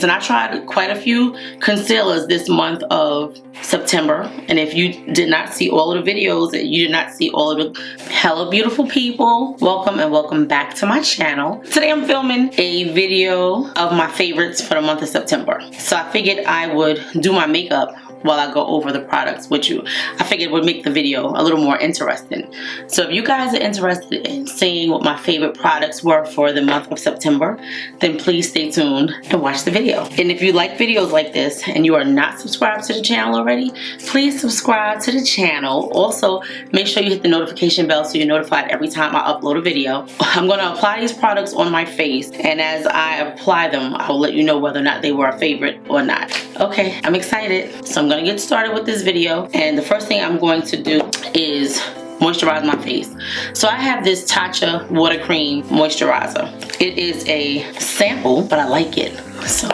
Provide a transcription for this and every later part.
and I tried quite a few concealers this month of September. And if you did not see all of the videos and you did not see all of the hella beautiful people, welcome and welcome back to my channel. Today I'm filming a video of my favorites for the month of September. So I figured I would do my makeup while I go over the products with you. I figured it would make the video a little more interesting. So if you guys are interested in seeing what my favorite products were for the month of September, then please stay tuned and watch the video. And if you like videos like this and you are not subscribed to the channel already, please subscribe to the channel. Also, make sure you hit the notification bell so you're notified every time I upload a video. I'm gonna apply these products on my face, and as I apply them, I will let you know whether or not they were a favorite or not. Okay, I'm excited. So I'm gonna get started with this video, and the first thing I'm going to do is moisturize my face. So I have this Tarte water cream moisturizer. It is a sample, but I like it. So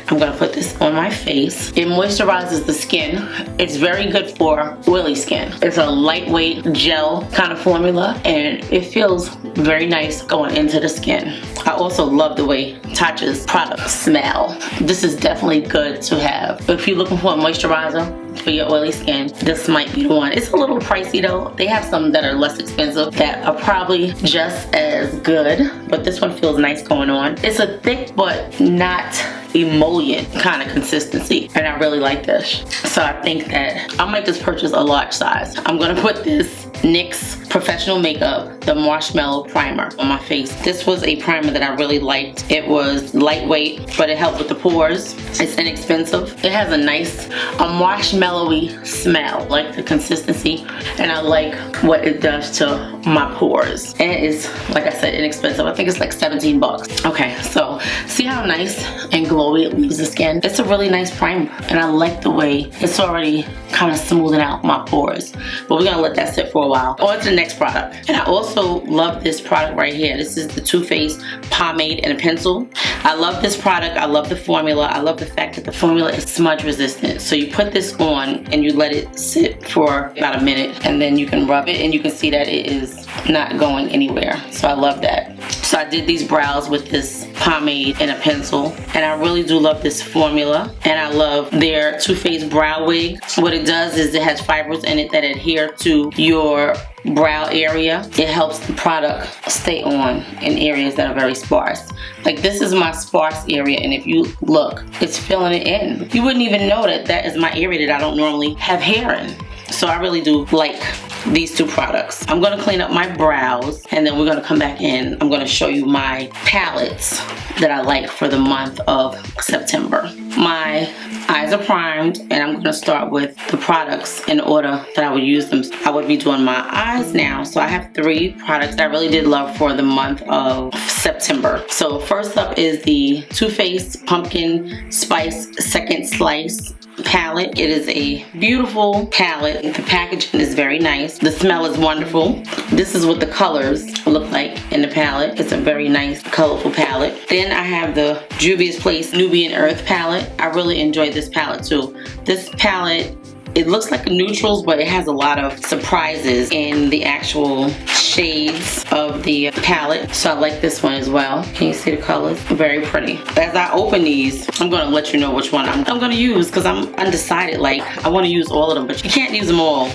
I'm gonna put this on my face. It moisturizes the skin. It's very good for oily skin. It's a lightweight gel kind of formula, and it feels very nice going into the skin. I also love the way Tarte's products smell. This is definitely good to have. If you're looking for a moisturizer for your oily skin, this might be the one. It's a little pricey though. They have some that are less expensive that are probably just as good, but this one feels nice going on. It's a thick but not emollient kind of consistency, and I really like this. So I think that I might just purchase a large size. I'm gonna put this NYX Professional Makeup, the Marshmallow Primer, on my face. This was a primer that I really liked. It was lightweight, but it helped with the pores. It's inexpensive. It has a nice, marshmallowy smell, like the consistency, and I like what it does to my pores. And it is, like I said, inexpensive. I think it's like 17 bucks. Okay, so see how nice and glowy it leaves the skin? It's a really nice primer, and I like the way it's already kind of smoothing out my pores. But we're gonna let that sit for a while. On to the next product. And I also love this product right here. This is the Too Faced Pomade and a Pencil. I love this product. I love the formula. I love the fact that the formula is smudge resistant. So you put this on and you let it sit for about a minute, and then you can rub it and you can see that it is not going anywhere. So I love that. So I did these brows with this pomade and a pencil, and I really do love this formula, and I love their Too Faced brow wig. What it does is it has fibers in it that adhere to your brow area. It helps the product stay on in areas that are very sparse. Like this is my sparse area, and if you look, it's filling it in. You wouldn't even know that that is my area that I don't normally have hair in. So I really do like these two products. I'm gonna clean up my brows, and then we're gonna come back in. I'm gonna show you my palettes that I like for the month of September. My eyes are primed, and I'm gonna start with the products in order that I would use them. I would be doing my eyes now. So I have 3 products I really did love for the month of September. So first up is the Too Faced Pumpkin Spice Second Slice palette. It is a beautiful palette. The packaging is very nice. The smell is wonderful. This is what the colors look like in the palette. It's a very nice, colorful palette. Then I have the Juvia's Place Nubian Earth palette. I really enjoyed this palette too. This palette, it looks like neutrals, but it has a lot of surprises in the actual shades of the palette. So I like this one as well. Can you see the colors? Very pretty. As I open these, I'm gonna let you know which one I'm gonna use, because I'm undecided. Like, I wanna use all of them, but you can't use them all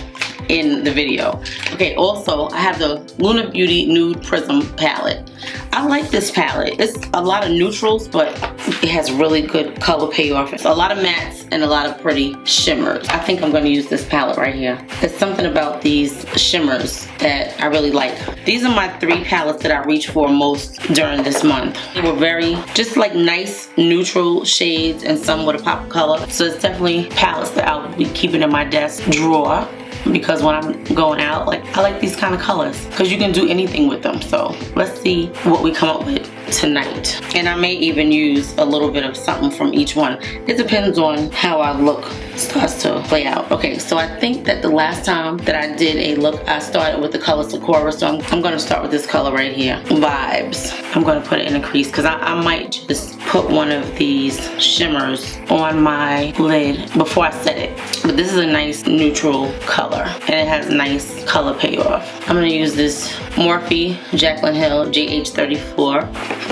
in the video. Okay, also I have the Lunar Beauty Nude Prism palette. I like this palette. It's a lot of neutrals, but it has really good color payoff. It's a lot of mattes and a lot of pretty shimmers. I think I'm going to use this palette right here. There's something about these shimmers that I really like. These are my 3 palettes that I reach for most during this month. They were very, just like nice neutral shades and some with a pop of color. So it's definitely palettes that I'll be keeping in my desk drawer, because when I'm going out, like, I like these kind of colors because you can do anything with them. So let's see what we come up with tonight. And I may even use a little bit of something from each one. It depends on how I look starts to play out. Okay, so I think that the last time that I did a look, I started with the color Sephora. So I'm going to start with this color right here, Vibes. I'm going to put it in a crease because I might just put one of these shimmers on my lid before I set it. But this is a nice neutral color. color, and it has nice color payoff. I'm gonna use this Morphe Jaclyn Hill GH34,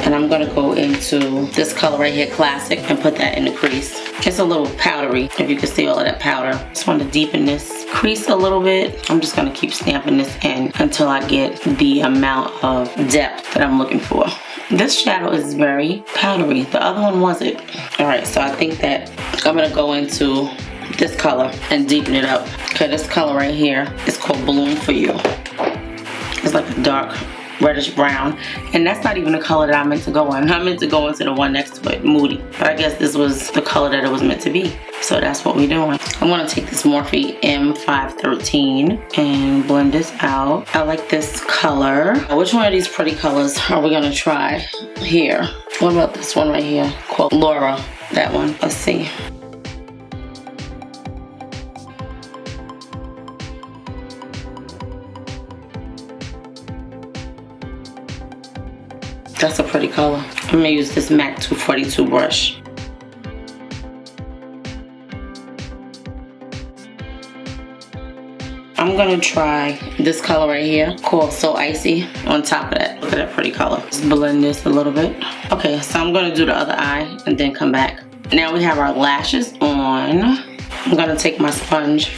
and I'm gonna go into this color right here, Classic, and put that in the crease. It's a little powdery, if you can see all of that powder. Just want to deepen this crease a little bit. I'm just gonna keep stamping this in until I get the amount of depth that I'm looking for. This shadow is very powdery. The other one wasn't. All right, so I think that I'm gonna go into this color and deepen it up. Okay, this color right here is called Bloom For You. It's like a dark reddish brown, and that's not even the color that I meant to go in. I meant to go into the one next to it, Moody, but I guess this was the color that it was meant to be, so that's what we're doing. I'm gonna take this Morphe M513 and blend this out. I like this color. Which one of these pretty colors are we gonna try here? What about this one right here called Laura? That one, let's see. That's a pretty color. I'm gonna use this MAC 242 brush. I'm gonna try this color right here called So Icy on top of that. Look at that pretty color. Just blend this a little bit. Okay, so I'm gonna do the other eye and then come back. Now we have our lashes on. I'm gonna take my sponge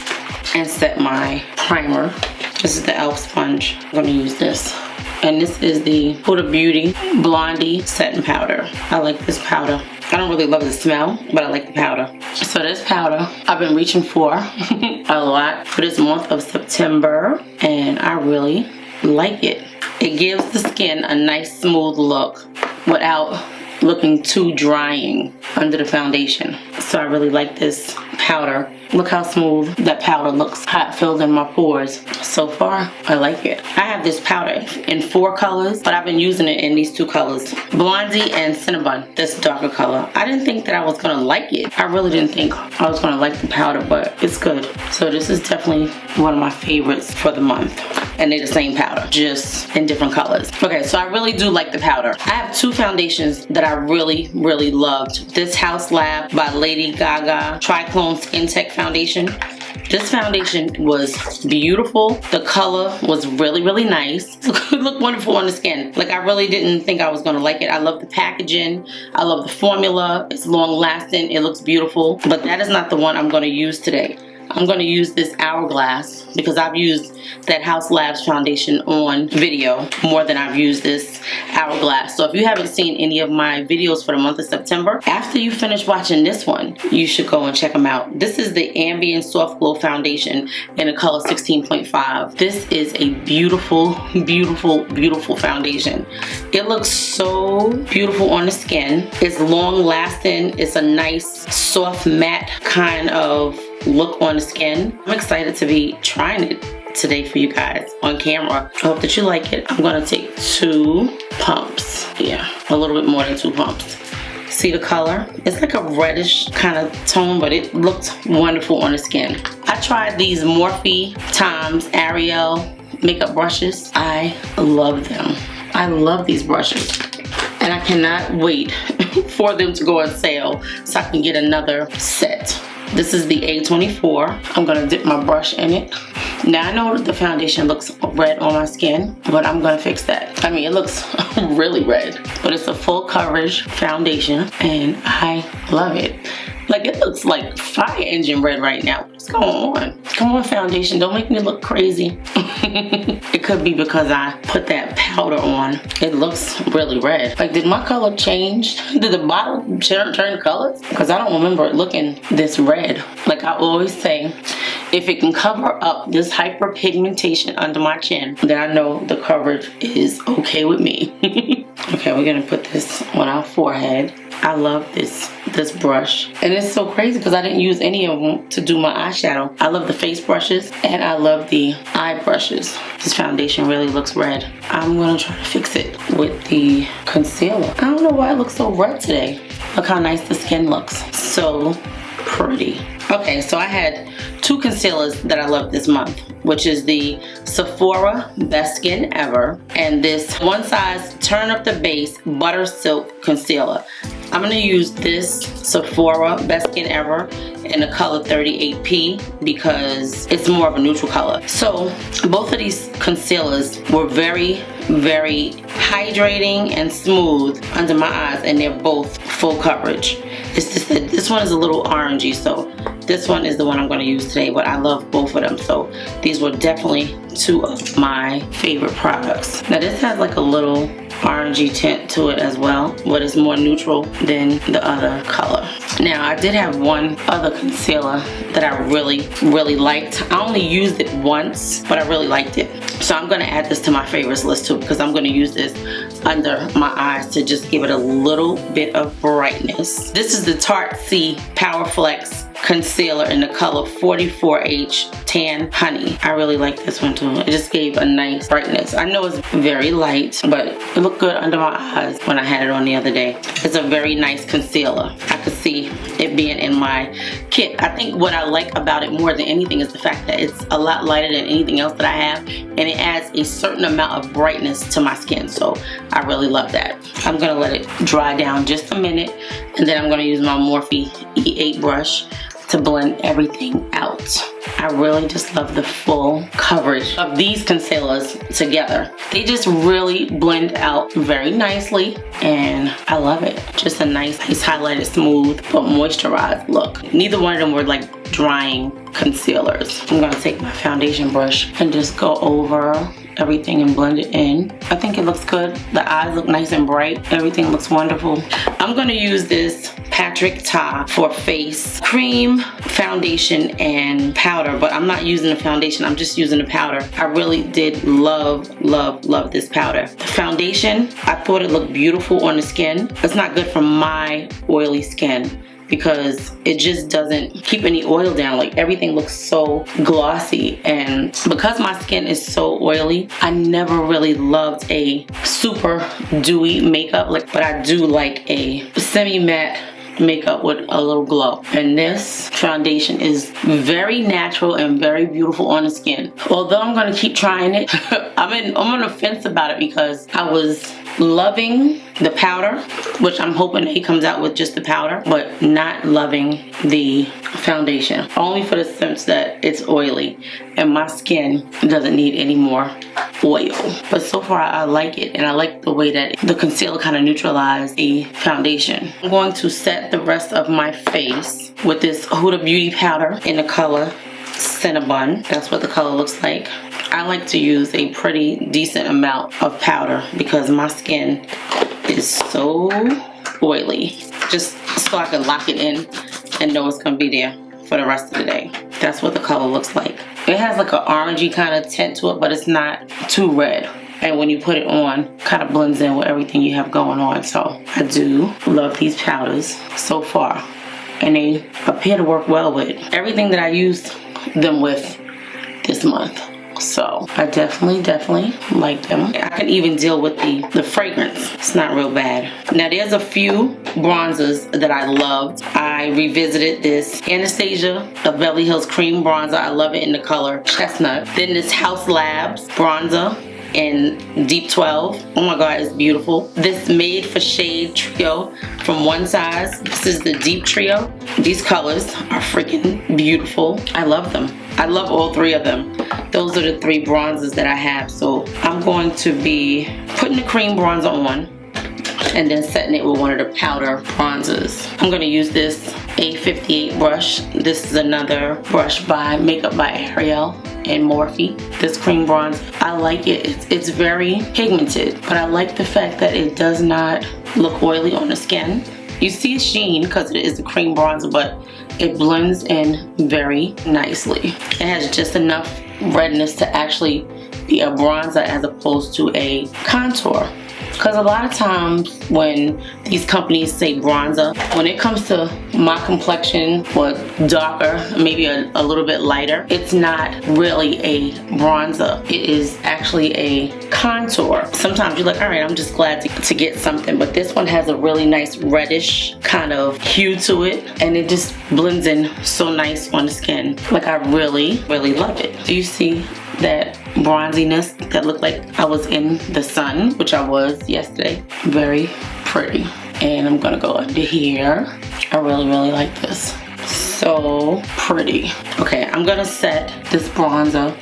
and set my primer. This is the e.l.f. sponge. I'm gonna use this. And this is the Huda Beauty Blondie Setting Powder. I like this powder. I don't really love the smell, but I like the powder. So this powder, I've been reaching for a lot for this month of September, and I really like it. It gives the skin a nice smooth look without looking too drying under the foundation. So I really like this powder. Look how smooth that powder looks, how it fills in my pores. So far, I like it. I have this powder in 4 colors, but I've been using it in these 2 colors. Blondie and Cinnabun, this darker color. I didn't think that I was gonna like it. I really didn't think I was gonna like the powder, but it's good. So this is definitely one of my favorites for the month. And they're the same powder, just in different colors. Okay, so I really do like the powder. I have 2 foundations that I really, really loved. This Haus Lab by Lady Gaga Triclone Skin Tech Foundation. This foundation was beautiful. The color was really, really nice. It looked wonderful on the skin. Like, I really didn't think I was gonna like it. I love the packaging. I love the formula. It's long lasting. It looks beautiful. But that is not the one I'm gonna use today. I'm gonna use this Hourglass because I've used that Haus Labs foundation on video more than I've used this Hourglass. So if you haven't seen any of my videos for the month of September, after you finish watching this one, you should go and check them out. This is the Ambient Soft Glow Foundation in the color 16.5. This is a beautiful, beautiful, beautiful foundation. It looks so beautiful on the skin. It's long lasting. It's a nice, soft, matte kind of look on the skin. I'm excited to be trying it today for you guys on camera. I hope that you like it. I'm gonna take 2 pumps. Yeah, a little bit more than 2 pumps. See the color? It's like a reddish kind of tone, but it looked wonderful on the skin. I tried these Morphe Times Ariel makeup brushes. I love them. I love these brushes. And I cannot wait for them to go on sale so I can get another set. This is the A24. I'm gonna dip my brush in it. Now I know the foundation looks red on my skin, but I'm gonna fix that. I mean, it looks really red, but it's a full coverage foundation and I love it. Like, it looks like fire engine red right now. What's going on? Come on, foundation, don't make me look crazy. It could be because I put that powder on. It looks really red. Like, did my color change? Did the bottle turn colors? Because I don't remember it looking this red. Like I always say, if it can cover up this hyperpigmentation under my chin, then I know the coverage is okay with me. Okay, we're gonna put this on our forehead. I love this brush, and it's so crazy because I didn't use any of them to do my eyeshadow. I love the face brushes and I love the eye brushes. This foundation really looks red. I'm gonna try to fix it with the concealer. I don't know why it looks so red today. Look how nice the skin looks. So pretty. Okay, so I had 2 concealers that I love this month, which is the Sephora Best Skin Ever and this One Size Turn Up the Base Butter Silk Concealer. I'm gonna use this Sephora Best Skin Ever in the color 38P because it's more of a neutral color. So both of these concealers were very hydrating and smooth under my eyes, and they're both full coverage. It's just that this one is a little orangey, so this one is the one I'm going to use today, but I love both of them. So these were definitely two of my favorite products. Now this has like a little orangey tint to it as well, but it's more neutral than the other color. Now I did have one other concealer that I really liked. I only used it once, but I really liked it. So I'm going to add this to my favorites list too, because I'm going to use this under my eyes to just give it a little bit of brightness. This is the Tarte Powerflex concealer in the color 44H Tan Honey. I really like this one too. It just gave a nice brightness. I know it's very light, but it looked good under my eyes when I had it on the other day. It's a very nice concealer. I could see it being in my kit. I think what I like about it more than anything is the fact that it's a lot lighter than anything else that I have, and it adds a certain amount of brightness to my skin, so I really love that. I'm gonna let it dry down just a minute, and then I'm gonna use my Morphe E8 brush to blend everything out. I really just love the full coverage of these concealers together. They just really blend out very nicely, and I love it. Just a nice highlighted, smooth, but moisturized look. Neither one of them were like drying concealers. I'm gonna take my foundation brush and just go over everything and blend it in. I think it looks good. The eyes look nice and bright. Everything looks wonderful. I'm gonna use this Patrick Ta for face cream, foundation, and powder, but I'm not using the foundation. I'm just using the powder. I really did love this powder. The foundation, I thought it looked beautiful on the skin. It's not good for my oily skin because it just doesn't keep any oil down. Like everything looks so glossy, and because my skin is so oily, I never really loved a super dewy makeup, but I do like a semi-matte makeup with a little glow, and this foundation is very natural and very beautiful on the skin. Although I'm gonna keep trying it, I'm on the fence about it because I was loving the powder, which I'm hoping he comes out with just the powder, but not loving the foundation, only for the sense that it's oily and my skin doesn't need any more oil. But so far I like it, and I like the way that the concealer kind of neutralized the foundation. I'm going to set the rest of my face with this Huda Beauty powder in the color Cinnabun. That's what the color looks like. I like to use a pretty decent amount of powder because my skin is so oily, just so I can lock it in and know it's gonna be there for the rest of the day. That's what the color looks like. It has like an orangey kind of tint to it, but it's not too red. And when you put it on, kind of blends in with everything you have going on. So I do love these powders so far, and they appear to work well with everything that I used them with this month. So I definitely like them. I can even deal with the fragrance. It's not real bad. Now there's a few bronzers that I loved. I revisited this Anastasia of Beverly Hills Cream Bronzer. I love it in the color Chestnut. Then this Haus Labs bronzer in Deep 12. Oh my god, it's beautiful. This Made for Shade trio from One Size. This is the Deep Trio. These colors are freaking beautiful. I love them. I love all three of them. Those are the three bronzers that I have. So I'm going to be putting the cream bronzer on and then setting it with one of the powder bronzers. I'm going to use this A58 brush. This is another brush by Makeup by Ariel and Morphe. This cream bronzer, I like it. It's very pigmented, but I like the fact that it does not look oily on the skin. You see sheen because it is a cream bronzer, but it blends in very nicely. It has just enough redness to actually be a bronzer as opposed to a contour. Because a lot of times when these companies say bronzer, when it comes to my complexion or darker, maybe a little bit lighter, it's not really a bronzer. It is actually a contour. Sometimes you're like, all right, I'm just glad to get something. But this one has a really nice reddish kind of hue to it, and it just blends in so nice on the skin. Like I really love it. Do you see that bronziness that looked like I was in the sun, which I was yesterday? Very pretty. And I'm gonna go under here. I really like this. So pretty. Okay, I'm gonna set this bronzer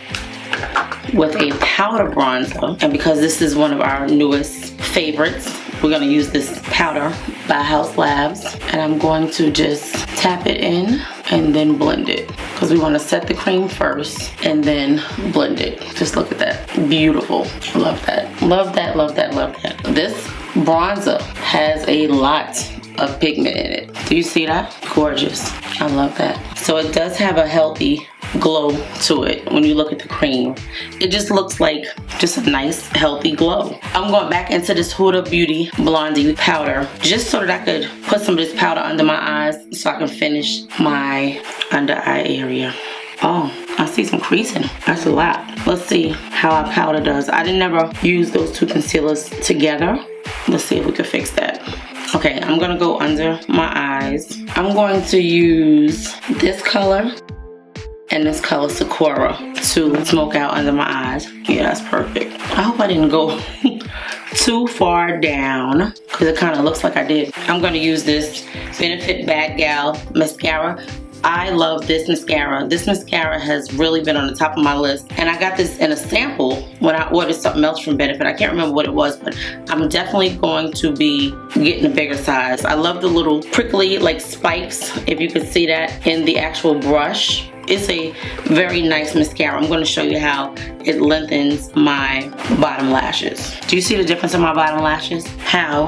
with a powder bronzer. And because this is one of our newest favorites, we're gonna use this powder by Haus Labs. And I'm going to just tap it in and then blend it. Because we wanna set the cream first and then blend it. Just look at that, beautiful. Love that, love that, love that, love that. This bronzer has a lot of pigment in it. Do you see that? Gorgeous, I love that. So it does have a healthy glow to it when you look at the cream. It just looks like just a nice healthy glow. I'm going back into this Huda Beauty Blondie powder just so that I could put some of this powder under my eyes so I can finish my under eye area. Oh, I see some creasing. That's a lot. Let's see how our powder does. I didn't never use those two concealers together. Let's see if we can fix that. Okay, I'm gonna go under my eyes. I'm going to use this color and this color Sakura to smoke out under my eyes. Yeah, that's perfect. I hope I didn't go too far down because it kind of looks like I did. I'm gonna use this Benefit Bad Gal mascara. I love this mascara. This mascara has really been on the top of my list. And I got this in a sample when I ordered something else from Benefit. I can't remember what it was, but I'm definitely going to be getting a bigger size. I love the little prickly like spikes, if you could see that in the actual brush. It's a very nice mascara. I'm going to show you how it lengthens my bottom lashes. Do you see the difference in my bottom lashes? How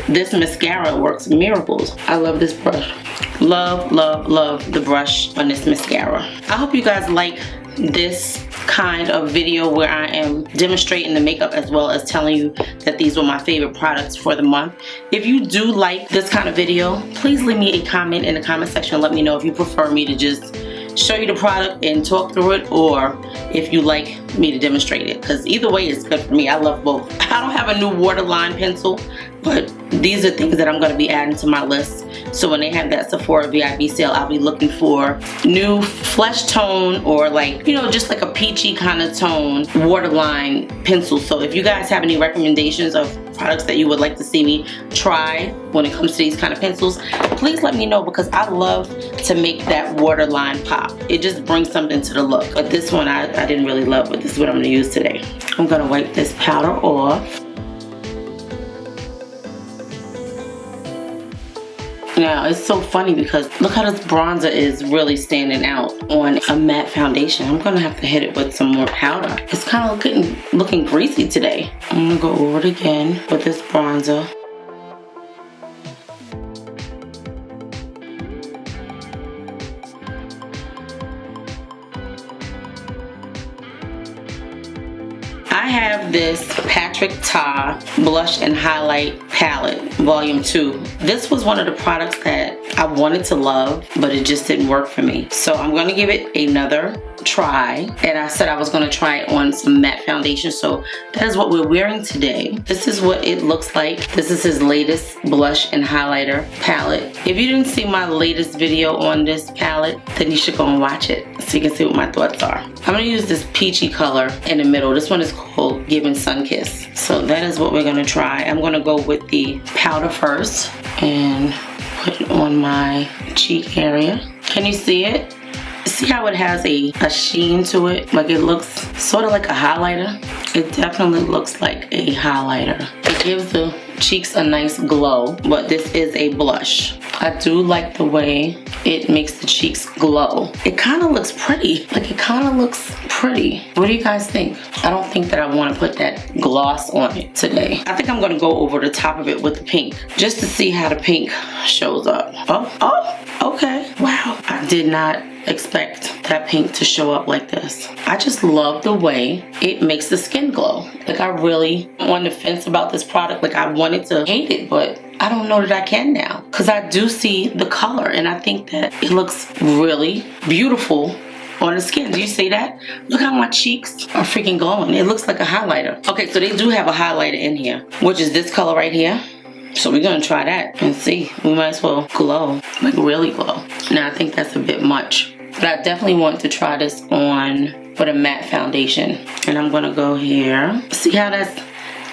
this mascara works miracles. I love this brush. Love, love, love the brush on this mascara. I hope you guys like this kind of video where I am demonstrating the makeup as well as telling you that these were my favorite products for the month. If you do like this kind of video, please leave me a comment in the comment section and let me know if you prefer me to just show you the product and talk through it, or if you like me to demonstrate it, because either way is good for me. I love both. I don't have a new waterline pencil, but these are things that I'm going to be adding to my list. So when they have that Sephora VIP sale, I'll be looking for new flesh tone or like, you know, just like a peachy kind of tone waterline pencil. So if you guys have any recommendations of products that you would like to see me try when it comes to these kind of pencils, please let me know, because I love to make that waterline pop. It just brings something to the look. But this one I didn't really love, but this is what I'm going to use today. I'm going to wipe this powder off. Now, it's so funny because look how this bronzer is really standing out on a matte foundation. I'm gonna have to hit it with some more powder. It's kind of looking greasy today. I'm gonna go over it again with this bronzer. I have this Tarte Blush and Highlight Palette, Volume 2. This was one of the products that I wanted to love, but it just didn't work for me. So I'm going to give it another try. And I said I was going to try it on some matte foundation. So that is what we're wearing today. This is what it looks like. This is his latest blush and highlighter palette. If you didn't see my latest video on this palette, then you should go and watch it so you can see what my thoughts are. I'm going to use this peachy color in the middle. This one is called Giving Sun Kiss. So that is what we're going to try. I'm going to go with the powder first and put it on my cheek area. Can you see it? See how it has a sheen to it? Like it looks sort of like a highlighter. It definitely looks like a highlighter. It gives the cheeks a nice glow, but this is a blush. I do like the way it makes the cheeks glow. It kind of looks pretty. Like it kind of looks pretty. What do you guys think? I don't think that I want to put that gloss on it today. I think I'm going to go over the top of it with the pink just to see how the pink shows up. Oh, okay. Wow. I did not expect that pink to show up like this. I just love the way it makes the skin glow. Like I really on the fence about this product. Like I wanted to hate it, but I don't know that I can now, because I do see the color and I think that it looks really beautiful on the skin. Do you see that? Look how my cheeks are freaking glowing. It looks like a highlighter. Okay, so they do have a highlighter in here, which is this color right here. So we're gonna try that and see. We might as well glow, like really glow. Now I think that's a bit much, but I definitely want to try this on with a matte foundation. And I'm gonna go here. See how that's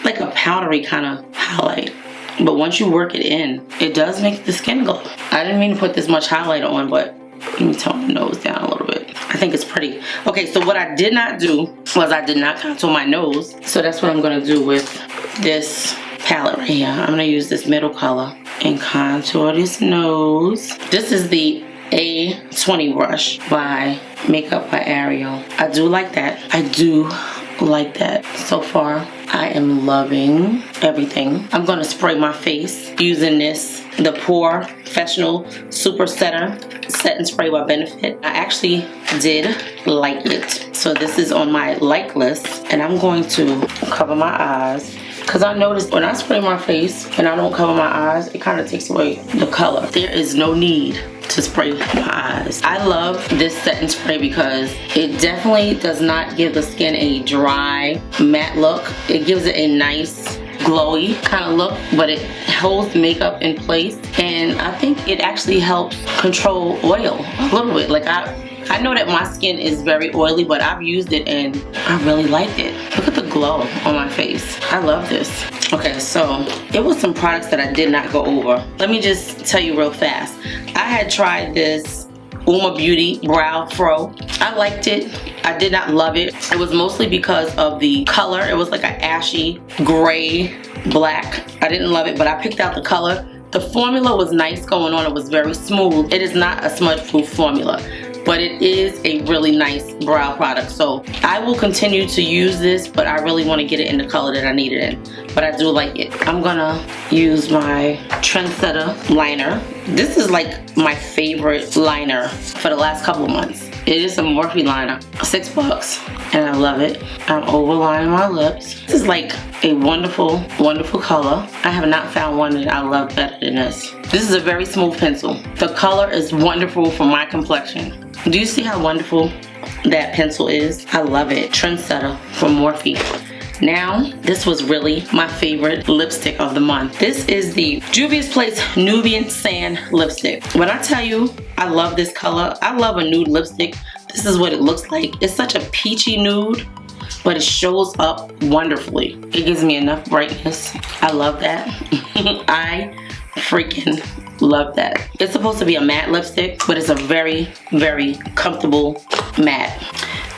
like a powdery kind of highlight. but once you work it in, it does make the skin glow. I didn't mean to put this much highlighter on, but let me tone the nose down a little bit. I think it's pretty. Okay, so what I did not do was I did not contour my nose. So that's what I'm gonna do with this palette right here. I'm gonna use this middle color and contour this nose. This is the A20 brush by Makeup by Ariel. I do like that. I do like that. So far, I am loving everything. I'm gonna spray my face using this, the Porefessional Super Setter Set and Spray by Benefit. I actually did like it. So this is on my like list, and I'm going to cover my eyes. Because I noticed when I spray my face and I don't cover my eyes, it kind of takes away the color. There is no need to spray my eyes. I love this set and spray because it definitely does not give the skin a dry, matte look. It gives it a nice, glowy kind of look, but it holds makeup in place. And I think it actually helps control oil a little bit. Like I know that my skin is very oily, but I've used it and I really like it. Look at the glow on my face. I love this. Okay, so it was some products that I did not go over. Let me just tell you real fast. I had tried this Uma Beauty Brow Fro. I liked it. I did not love it. It was mostly because of the color. It was like an ashy gray black. I didn't love it, but I picked out the color. The formula was nice going on. It was very smooth. It is not a smudge proof formula, but it is a really nice brow product. So I will continue to use this, but I really want to get it in the color that I need it in. But I do like it. I'm gonna use my Trendsetter liner. This is like my favorite liner for the last couple of months. It is a Morphe liner, $6, and I love it. I'm overlining my lips. This is like a wonderful, wonderful color. I have not found one that I love better than this. This is a very smooth pencil. The color is wonderful for my complexion. Do you see how wonderful that pencil is? I love it. Trendsetter from Morphe. Now, this was really my favorite lipstick of the month. This is the Juvia's Place Nubian Sand Lipstick. When I tell you I love this color, I love a nude lipstick. This is what it looks like. It's such a peachy nude, but it shows up wonderfully. It gives me enough brightness. I love that. I freaking love that. It's supposed to be a matte lipstick, but it's a very, very comfortable matte.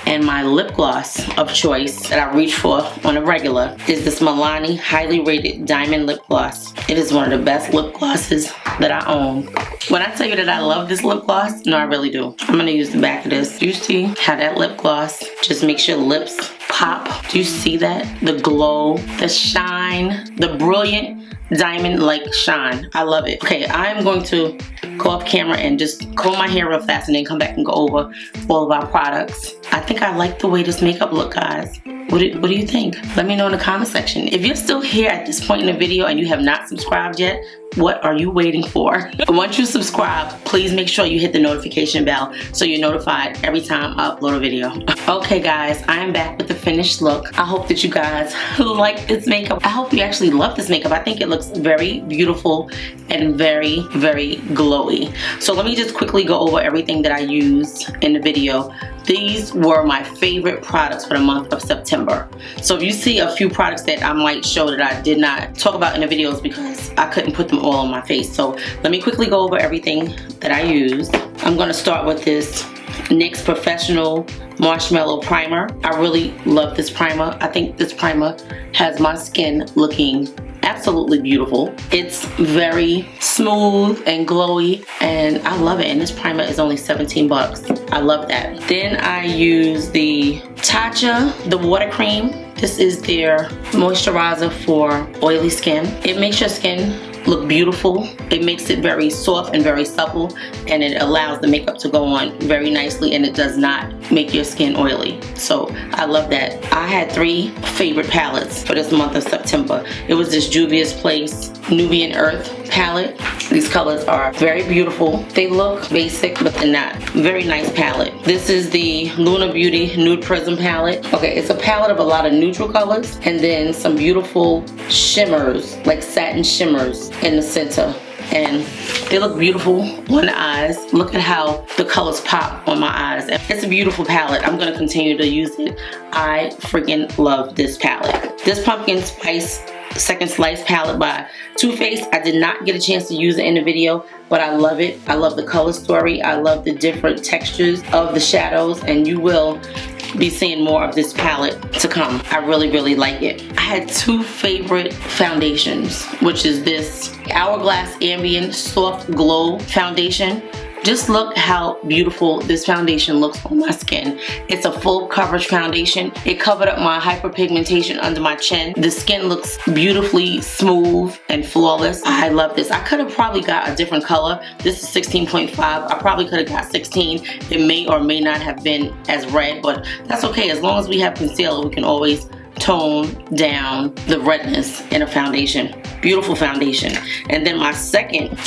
And my lip gloss of choice that I reach for on a regular is this Milani Highly Rated Diamond Lip Gloss. It is one of the best lip glosses that I own. When I tell you that I love this lip gloss, no, I really do. I'm gonna use the back of this. You see how that lip gloss just makes your lips pop? Do you see that? The glow, the shine, the brilliant diamond-like shine. I love it. Okay, I'm going to go off camera and just comb my hair real fast and then come back and go over all of our products. I think I like the way this makeup look, guys. What do you think? Let me know in the comment section. If you're still here at this point in the video and you have not subscribed yet, what are you waiting for? Once you subscribe, please make sure you hit the notification bell so you're notified every time I upload a video. Okay guys, I am back with the finished look. I hope that you guys like this makeup. I hope you actually love this makeup. I think it looks very beautiful and very, very glowy. So let me just quickly go over everything that I used in the video. These were my favorite products for the month of September. So if you see a few products that I might show that I did not talk about in the videos because I couldn't put them all on my face. So let me quickly go over everything that I used. I'm gonna start with this NYX Professional Marshmallow Primer. I really love this primer. I think this primer has my skin looking absolutely beautiful. It's very smooth and glowy and I love it, and this primer is only 17 bucks. I love that. Then I use the Tarte, the water cream. This is their moisturizer for oily skin. It makes your skin look beautiful. It makes it very soft and very supple, and it allows the makeup to go on very nicely, and it does not make your skin oily. So I love that. I had 3 favorite palettes for this month of September. It was this Juvia's Place Nubian Earth palette. These colors are very beautiful. They look basic, but they're not. Very nice palette. This is the Lunar Beauty Nude Prism palette. Okay, it's a palette of a lot of neutral colors and then some beautiful shimmers, like satin shimmers in the center. And they look beautiful on the eyes. Look at how the colors pop on my eyes. It's a beautiful palette. I'm gonna continue to use it. I freaking love this palette. This pumpkin spice Second Slice palette by Too Faced. I did not get a chance to use it in the video, but I love it. I love the color story. I love the different textures of the shadows, and you will be seeing more of this palette to come. I really, really like it. I had two favorite foundations, which is this Hourglass Ambient Soft Glow Foundation. Just look how beautiful this foundation looks on my skin. It's a full coverage foundation. It covered up my hyperpigmentation under my chin. The skin looks beautifully smooth and flawless. I love this. I could have probably got a different color. This is 16.5. I probably could have got 16. It may or may not have been as red, but that's okay. As long as we have concealer, we can always tone down the redness in a foundation. Beautiful foundation. And then my second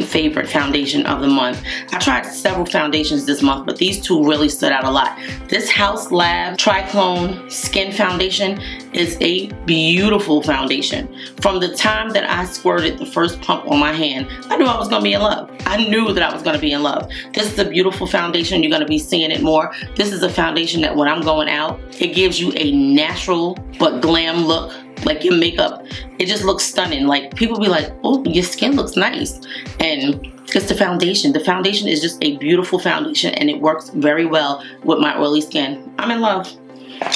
favorite foundation of the month. I tried several foundations this month, but these two really stood out a lot. This Haus Lab Triclone Skin Foundation is a beautiful foundation. From the time that I squirted the first pump on my hand, I knew I was gonna be in love. I knew that I was gonna be in love. This is a beautiful foundation. You're gonna be seeing it more. This is a foundation that when I'm going out, it gives you a natural but glam look. Like your makeup, it just looks stunning. Like people be like, oh, your skin looks nice. And it's the foundation. The foundation is just a beautiful foundation, and it works very well with my oily skin. I'm in love.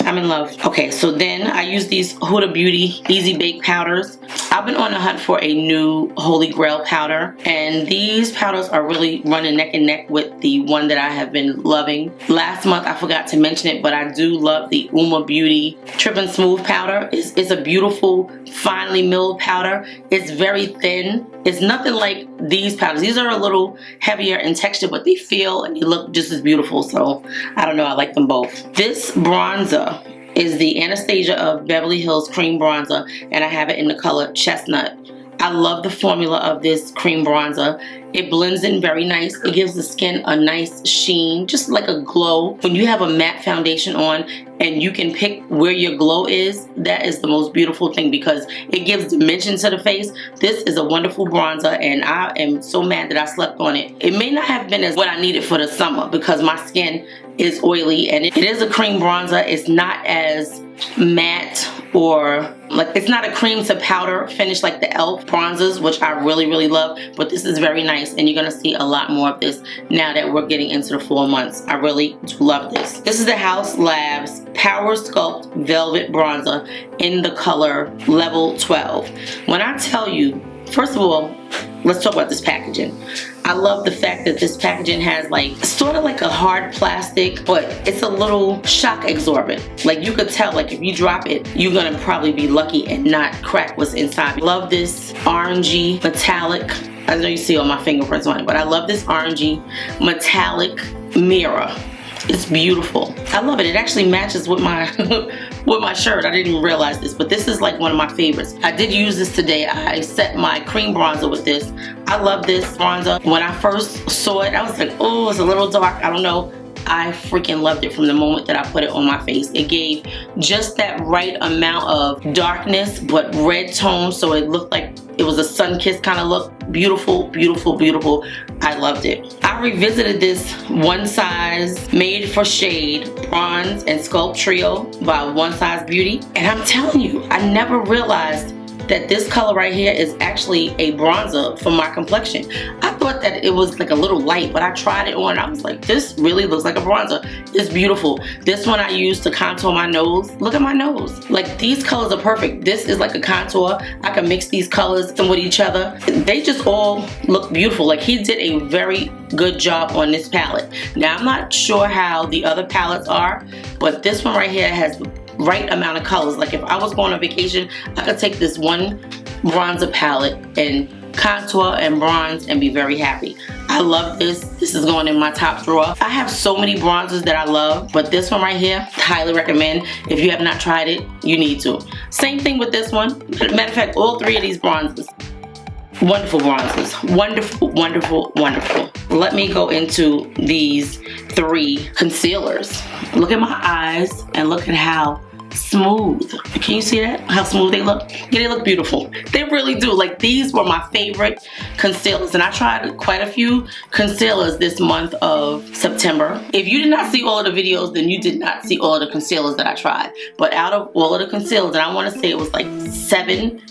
I'm in love. Okay, so then I use these Huda Beauty Easy Bake powders. I've been on the hunt for a new Holy Grail powder, and these powders are really running neck and neck with the one that I have been loving. Last month I forgot to mention it, but I do love the Uma Beauty Trip and Smooth powder. It's a beautiful, finely milled powder. It's very thin. It's nothing like these powders. These are a little heavier in texture, but they feel and they look just as beautiful. So I don't know, I like them both. This bronzer is the Anastasia of Beverly Hills Cream Bronzer, and I have it in the color Chestnut. I love the formula of this cream bronzer. It blends in very nice. It gives the skin a nice sheen, just like a glow. When you have a matte foundation on and you can pick where your glow is, that is the most beautiful thing because it gives dimension to the face. This is a wonderful bronzer, and I am so mad that I slept on it. It may not have been as what I needed for the summer because my skin is oily, and it is a cream bronzer. It's not as matte, or like it's not a cream to powder finish like the e.l.f. bronzers, which I really, really love, but this is very nice, and you're gonna see a lot more of this now that we're getting into the fall months. I really do love this. This is the Haus Labs Power Sculpt Velvet Bronzer in the color Level 12. When I tell you, first of all, let's talk about this packaging. I love the fact that this packaging has like sort of like a hard plastic, but it's a little shock absorbent. Like you could tell, like if you drop it, you're gonna probably be lucky and not crack what's inside. Love this orangey metallic. I know you see all my fingerprints on it, but I love this orangey metallic mirror. It's beautiful. I love it. It actually matches with my with my shirt. I didn't even realize this, but this is like one of my favorites. I did use this today. I set my cream bronzer with this. I love this bronzer. When I first saw it, I was like, oh, it's a little dark. I don't know. I freaking loved it from the moment that I put it on my face. It gave just that right amount of darkness, but red tone, so it looked like it was a sun-kissed kind of look. Beautiful, beautiful, beautiful. I loved it. I revisited this One Size Made for Shade Bronze and Sculpt Trio by One Size Beauty, and I'm telling you, I never realized that this color right here is actually a bronzer for my complexion. I thought that it was like a little light, but I tried it on and I was like, this really looks like a bronzer. It's beautiful. This one I use to contour my nose. Look at my nose. Like these colors are perfect. This is like a contour. I can mix these colors with each other. They just all look beautiful. Like he did a very good job on this palette. Now I'm not sure how the other palettes are, but this one right here has the right amount of colors. Like if I was going on vacation, I could take this one bronzer palette and contour and bronze and be very happy. I love this. This is going in my top drawer. I have so many bronzers that I love, but this one right here, highly recommend. If you have not tried it, you need to. Same thing with this one. Matter of fact, all three of these bronzers. Wonderful bronzers. Wonderful, wonderful, wonderful. Let me go into these three concealers. Look at my eyes and look at how smooth. Can you see that? How smooth they look? Yeah, they look beautiful. They really do. Like, these were my favorite concealers, and I tried quite a few concealers this month of September. If you did not see all of the videos, then you did not see all of the concealers that I tried. But out of all of the concealers, and I want to say it was like 7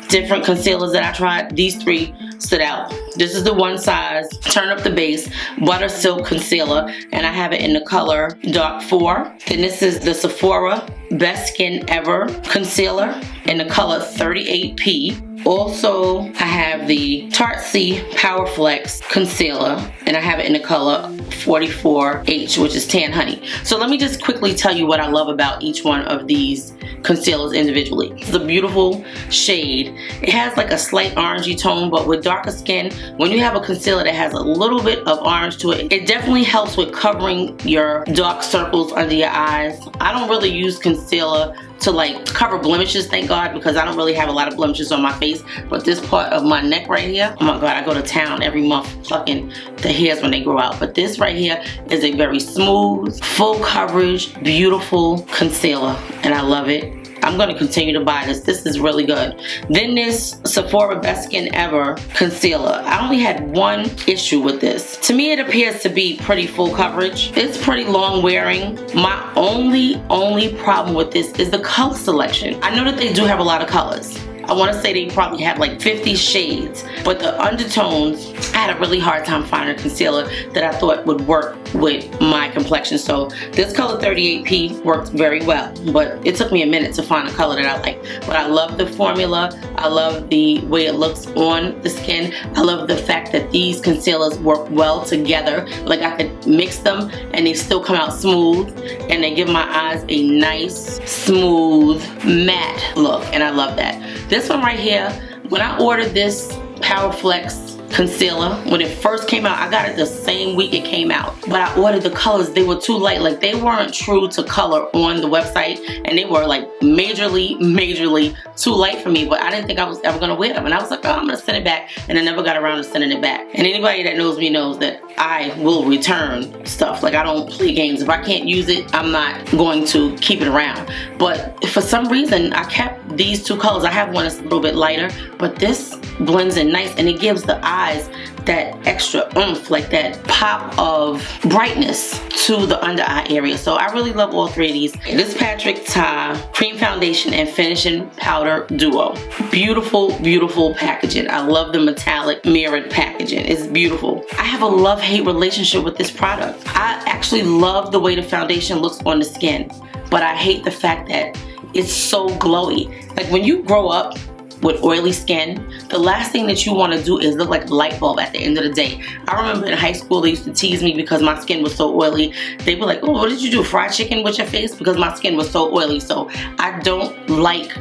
different concealers that I tried, these 3 stood out. This is the One Size Turn Up the Base Butter Silk Concealer, and I have it in the color Dark 4. Then this is the Sephora Best Skin Ever Concealer in the color 38P. Also, I have the Tarte Powerflex Concealer, and I have it in the color 44H, which is Tan Honey. So let me just quickly tell you what I love about each one of these concealers individually. It's a beautiful shade. It has like a slight orangey tone, but with darker skin, when you have a concealer that has a little bit of orange to it, it definitely helps with covering your dark circles under your eyes. I don't really use concealer to like cover blemishes, thank God, because I don't really have a lot of blemishes on my face. But this part of my neck right here, oh my God, I go to town every month plucking the hairs when they grow out. But this right here is a very smooth, full coverage, beautiful concealer, and I love it. I'm going to continue to buy this. This is really good. Then this Sephora Best Skin Ever Concealer. I only had one issue with this. To me, it appears to be pretty full coverage. It's pretty long wearing. My only problem with this is the color selection. I know that they do have a lot of colors. I want to say they probably have like 50 shades, but the undertones, I had a really hard time finding a concealer that I thought would work with my complexion. So this color 38P worked very well, but it took me a minute to find a color that I like. But I love the formula. I love the way it looks on the skin. I love the fact that these concealers work well together. Like, I could mix them and they still come out smooth, and they give my eyes a nice, smooth, matte look, and I love that. This one right here, when I ordered this Powerflex concealer, when it first came out, I got it the same week it came out. But I ordered the colors, they were too light. Like, they weren't true to color on the website, and they were like majorly too light for me. But I didn't think I was ever gonna wear them, and I was like, oh, I'm gonna send it back, and I never got around to sending it back. And anybody that knows me knows that I will return stuff. Like, I don't play games. If I can't use it, I'm not going to keep it around. But for some reason, I kept these 2 colors. I have one that's a little bit lighter, but this blends in nice, and it gives the eyes that extra oomph, like that pop of brightness to the under eye area. So I really love all 3 of these. This Patrick Ta Cream Foundation and Finishing Powder Duo. Beautiful, beautiful packaging. I love the metallic mirrored packaging. It's beautiful. I have a love-hate relationship with this product. I actually love the way the foundation looks on the skin, but I hate the fact that it's so glowy. Like, when you grow up with oily skin, the last thing that you want to do is look like a light bulb at the end of the day. I remember in high school they used to tease me because my skin was so oily. They'd be like, oh, what did you do, fried chicken with your face? Because my skin was so oily. So I don't like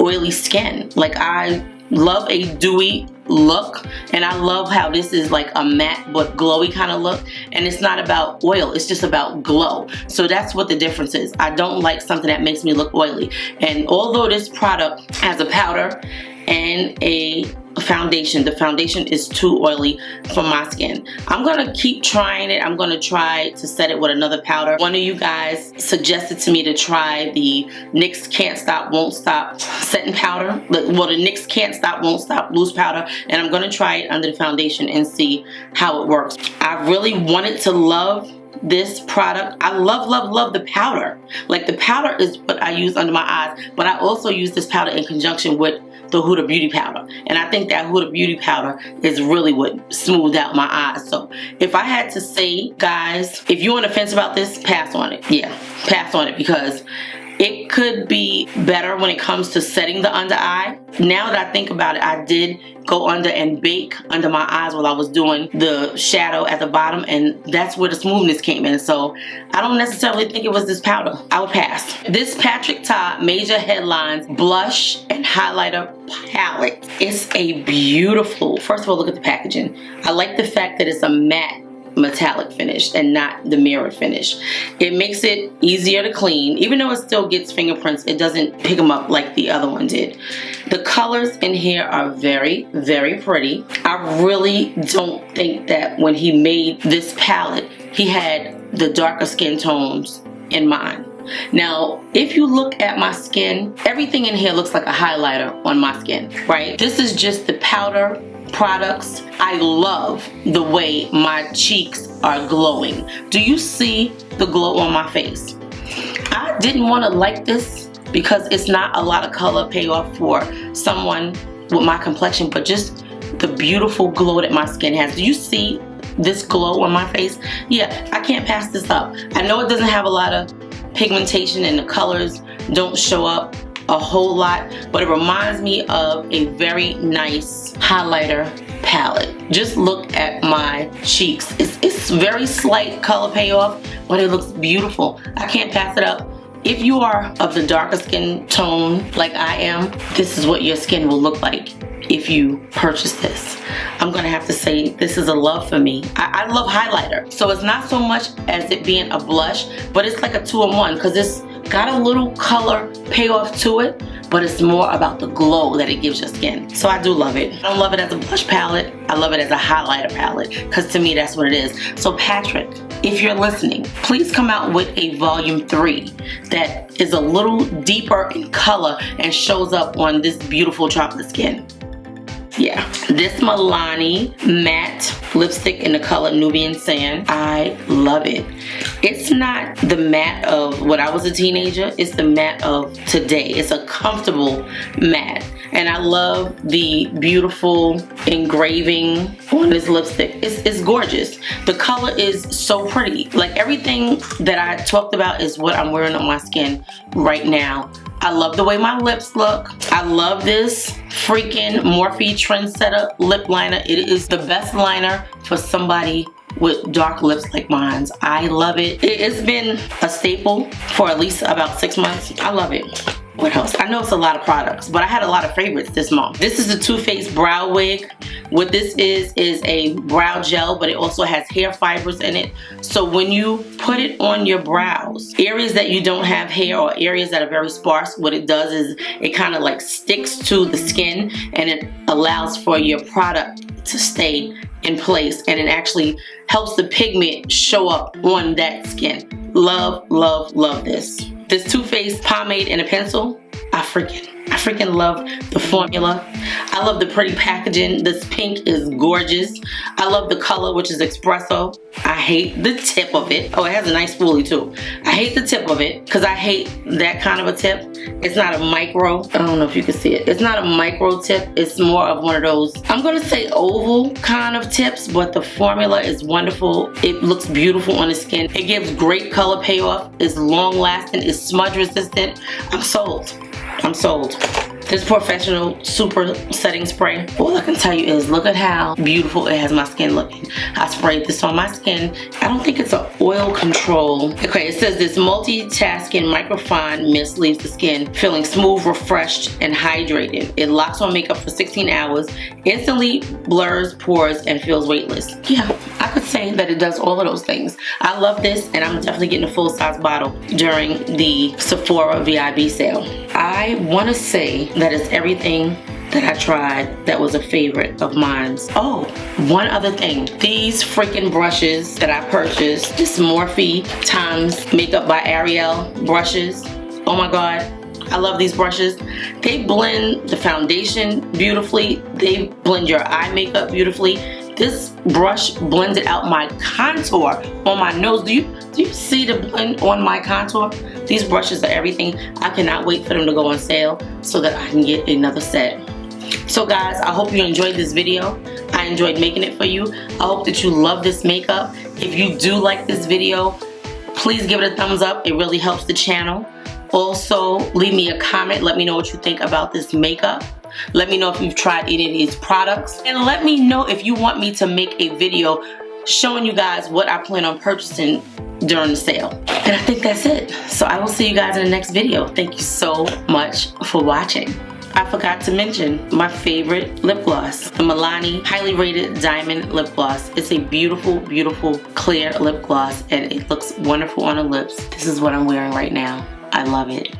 oily skin. Like, I love a dewy look, and I love how this is like a matte but glowy kind of look, and it's not about oil, it's just about glow. So that's what the difference is. I don't like something that makes me look oily, and although this product has a powder and a foundation, the foundation is too oily for my skin. I'm gonna keep trying it. I'm gonna try to set it with another powder. One of you guys suggested to me to try the NYX Can't Stop Won't Stop setting powder. Well, the NYX Can't Stop Won't Stop loose powder, and I'm gonna try it under the foundation and see how it works. I really wanted to love this product. I love the powder. Like, the powder is what I use under my eyes, but I also use this powder in conjunction with the Huda Beauty powder, and I think that Huda Beauty powder is really what smoothed out my eyes. So if I had to say, guys, if you're on the fence about this, pass on it. Yeah, pass on it, because it could be better when it comes to setting the under eye. Now that I think about it, I did go under and bake under my eyes while I was doing the shadow at the bottom, and that's where the smoothness came in. So I don't necessarily think it was this powder. I would pass. This Patrick Ta Major Headlines Blush and Highlighter Palette. It's a beautiful, first of all, look at the packaging. I like the fact that it's a matte metallic finish and not the mirrored finish. It makes it easier to clean. Even though it still gets fingerprints, it doesn't pick them up like the other one did. The colors in here are very, very pretty. I really don't think that when he made this palette, he had the darker skin tones in mind. Now, if you look at my skin, everything in here looks like a highlighter on my skin, right? This is just the powder products. I love the way my cheeks are glowing. Do you see the glow on my face? I didn't want to like this because it's not a lot of color payoff for someone with my complexion, but just the beautiful glow that my skin has. Do you see this glow on my face? Yeah, I can't pass this up. I know it doesn't have a lot of pigmentation and the colors don't show up a whole lot, but it reminds me of a very nice highlighter palette. Just look at my cheeks. It's very slight color payoff, but it looks beautiful. I can't pass it up. If you are of the darker skin tone like I am, this is what your skin will look like if you purchase this. I'm gonna have to say this is a love for me. I love highlighter, so it's not so much as it being a blush, but it's like a 2-in-1 because it's got a little color payoff to it, but it's more about the glow that it gives your skin. So I do love it. I don't love it as a blush palette. I love it as a highlighter palette because to me that's what it is. So Patrick, if you're listening, please come out with a volume 3 that is a little deeper in color and shows up on this beautiful chocolate skin. Yeah, this Milani matte lipstick in the color Nubian Sand, I love it. It's not the matte of when I was a teenager, it's the matte of today. It's a comfortable matte. And I love the beautiful engraving on this lipstick. It's gorgeous. The color is so pretty. Like everything that I talked about is what I'm wearing on my skin right now. I love the way my lips look. I love this freaking Morphe Trendsetter lip liner. It is the best liner for somebody with dark lips like mine. I love it. It's been a staple for at least about 6 months. I love it. What else? I know it's a lot of products, but I had a lot of favorites this month. This is the Too Faced brow wig. What this is a brow gel, but it also has hair fibers in it. So when you put it on your brows, areas that you don't have hair or areas that are very sparse, what it does is it kind of like sticks to the skin and it allows for your product to stay in place, and it actually helps the pigment show up on that skin. Love, love, love this. This Too Faced pomade and a pencil, I freaking love the formula. I love the pretty packaging. This pink is gorgeous. I love the color, which is Expresso. I hate the tip of it. Oh, it has a nice spoolie too. I hate the tip of it because I hate that kind of a tip. It's not a micro. I don't know if you can see it. It's not a micro tip. It's more of one of those, I'm gonna say oval kind of tips, but the formula is wonderful. It looks beautiful on the skin. It gives great color payoff. It's long lasting. It's smudge resistant. I'm sold. I'm sold. This Porefessional Super Setting Spray, all I can tell you is look at how beautiful it has my skin looking. I sprayed this on my skin. I don't think it's an oil control. Okay, it says this multitasking microfine mist leaves the skin feeling smooth, refreshed, and hydrated. It locks on makeup for 16 hours, instantly blurs pores, and feels weightless. Yeah, I could say that it does all of those things. I love this, and I'm definitely getting a full-size bottle during the Sephora VIB sale. I want to say that is everything that I tried that was a favorite of mine. Oh, one other thing. These freaking brushes that I purchased, this Morphe times Makeup by Ariel brushes. Oh my God, I love these brushes. They blend the foundation beautifully. They blend your eye makeup beautifully. This brush blended out my contour on my nose. Do you see the blend on my contour? These brushes are everything. I cannot wait for them to go on sale so that I can get another set. So guys, I hope you enjoyed this video. I enjoyed making it for you. I hope that you love this makeup. If you do like this video, please give it a thumbs up. It really helps the channel. Also, leave me a comment. Let me know what you think about this makeup. Let me know if you've tried any of these products. And let me know if you want me to make a video showing you guys what I plan on purchasing during the sale. And I think that's it. So I will see you guys in the next video. Thank you so much for watching. I forgot to mention my favorite lip gloss, the Milani Highly Rated Diamond Lip Gloss. It's a beautiful, beautiful clear lip gloss and it looks wonderful on the lips. This is what I'm wearing right now. I love it.